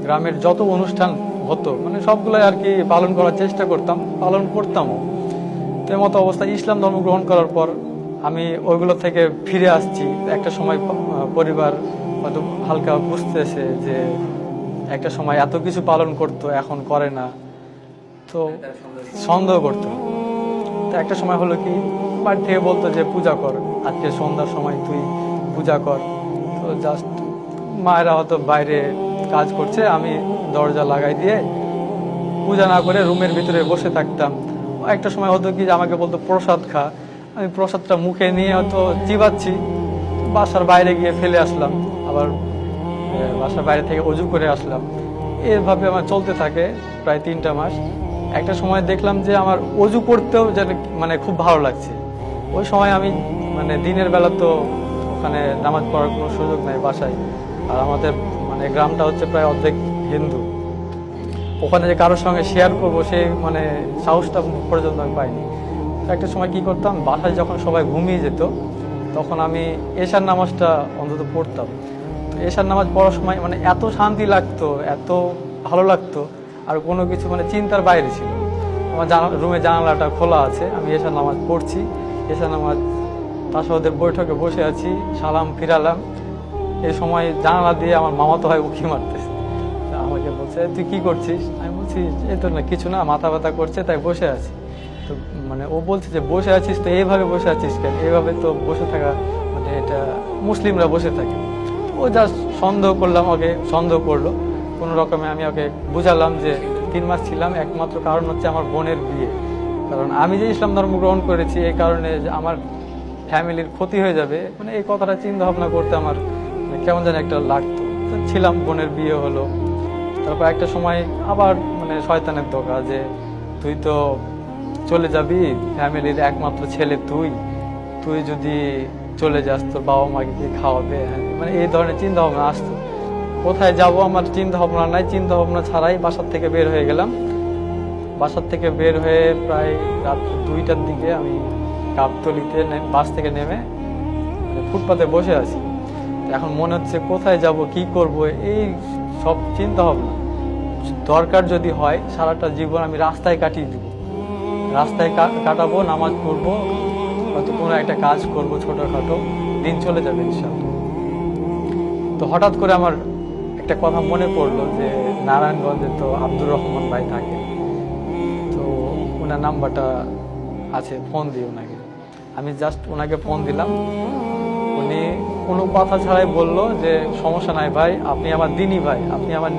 গ্রামের যত অনুষ্ঠান হতো মানে সবগুলোই আর কি পালন করার চেষ্টা করতাম, পালন করতামও। তো এই মতো অবস্থায় ইসলাম ধর্ম গ্রহণ করার পর আমি ওইগুলো থেকে ফিরে আসছি। একটা সময় পরিবার হয়তো হালকা বুঝতেছে যে একটা সময় এত কিছু পালন করতো এখন করে না, তো সন্দেহ করতো। তো একটা সময় হলো কি বাড়ি থেকে বলতো যে পূজা কর, আজকে সন্ধ্যার সময় তুই পূজা কর। তো জাস্ট মায়েরা হয়তো বাইরে কাজ করছে, আমি দরজা লাগাই দিয়ে পূজা না করে রুমের ভিতরে বসে থাকতাম। একটা সময় হতো কি যে আমাকে বলতো প্রসাদ খা, আমি প্রসাদটা মুখে নিয়ে হয়তো চিবাচ্ছি, বাসার বাইরে গিয়ে ফেলে আসলাম, আবার বাসার বাইরে থেকে অজু করে আসলাম। এভাবে আমার চলতে থাকে প্রায় 3টা মাস। একটা সময় দেখলাম যে আমার অজু করতেও যেন মানে খুব ভালো লাগছে। ওই সময় আমি মানে দিনের বেলা তো ওখানে নামাজ পড়ার কোনো সুযোগ নেই বাসায়, আর আমাদের মানে গ্রামটা হচ্ছে প্রায় অর্ধেক হিন্দু, ওখানে যে কারোর সঙ্গে শেয়ার করবো সেই মানে সাহসটা পর্যন্ত আমি পাইনি। একটা সময় কি করতাম, বাসায় যখন সবাই ঘুমিয়ে যেত তখন আমি এশার নামাজটা অন্তত পড়তাম। তো এশার নামাজ পড়ার সময় মানে এত শান্তি লাগতো, এত ভালো লাগতো, আর কোনো কিছু মানে চিন্তার বাইরে ছিল। আমার রুমে জানালাটা খোলা আছে, আমি এশার নামাজ পড়ছি, এশার নামাজ তাসওয়াদের বৈঠকে বসে আছি, সালাম ফিরালাম। এই সময় জানালা দিয়ে আমার মামাতো ভাই উঁকি মারতেছে, আমাকে বলছে তুই কি করছিস? আমি বলছি এই তো না কিছু না, মাথা ব্যথা করছে তাই বসে আছি। তো মানে ও বলছে যে বসে আছিস তো এইভাবে বসে আছিস কেন? এইভাবে তো বসে থাকা মানে এটা মুসলিমরা বসে থাকে। ও জাস্ট সন্দেহ করলাম, ওকে সন্দেহ করলো কোনো রকমে। আমি ওকে বুঝালাম যে 3 মাস ছিলাম, একমাত্র কারণ হচ্ছে আমার বোনের বিয়ে। কারণ আমি যে ইসলাম ধর্ম গ্রহণ করেছি এই কারণে যে আমার ফ্যামিলির ক্ষতি হয়ে যাবে, মানে এই কথাটা চিন্তা ভাবনা করতে আমার কেমন যেন একটা লাগতো। ছিলাম, বোনের বিয়ে হলো, তারপর একটা সময় আবার মানে শয়তানের ধোঁকা যে তুই তো চলে যাবি, ফ্যামিলির একমাত্র ছেলে তুই, তুই যদি চলে যাস তোর বাবা মাকে কি খাওয়াবে, মানে এই ধরনের চিন্তা ভাবনা আসতো। কোথায় যাব আমার চিন্তা ভাবনা নাই, চিন্তা ভাবনা ছাড়াই বাসার থেকে বের হয়ে গেলাম। বাসার থেকে বের হয়ে প্রায় রাত 2টার দিকে আমি গাবতলীতে বাস থেকে নেমে মানে ফুটপাতে বসে আছি। এখন মনে হচ্ছে কোথায় যাব, কি করব, এই সব চিন্তা ভাবনা। দরকার যদি হয় সারাটা জীবন আমি রাস্তায় কাটিয়ে দিব, রাস্তায় কাটাবো, নামাজ পড়বো, হয়তো কোনো একটা কাজ করব ছোটখাটো, দিন চলে যাবে ইনশাআল্লাহ। তো হঠাৎ করে আমার একটা কথা মনে পড়লো যে নারায়ণগঞ্জে তো আব্দুর রহমান ভাই থাকে, তো ওনার নাম্বারটা আছে, ফোন দিই ওনাকে। আমি জাস্ট ওনাকে ফোন দিলাম, উনি কোনো কথা ছাড়াই বললো যে সমস্যা নাই ভাই, আপনি আমার দিনী ভাই, আপনি আমার